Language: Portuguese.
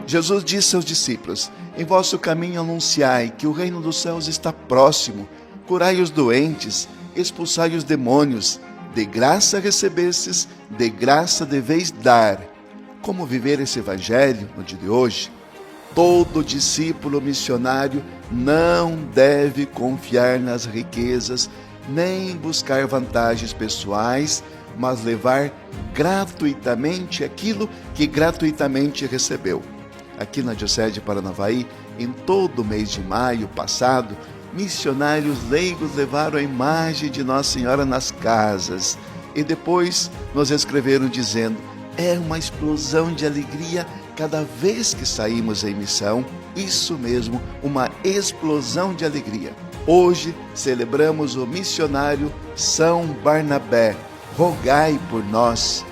Jesus disse aos discípulos: em vosso caminho anunciai que o reino dos céus está próximo, curai os doentes, expulsai os demônios, de graça recebestes, de graça deveis dar. Como viver esse evangelho no dia de hoje? Todo discípulo missionário não deve confiar nas riquezas, nem buscar vantagens pessoais, mas levar gratuitamente aquilo que gratuitamente recebeu. Aqui na Diocese de Paranavaí, em todo o mês de maio passado, missionários leigos levaram a imagem de Nossa Senhora nas casas e depois nos escreveram dizendo: é uma explosão de alegria cada vez que saímos em missão. Isso mesmo, uma explosão de alegria. Hoje celebramos o missionário São Barnabé. Rogai por nós.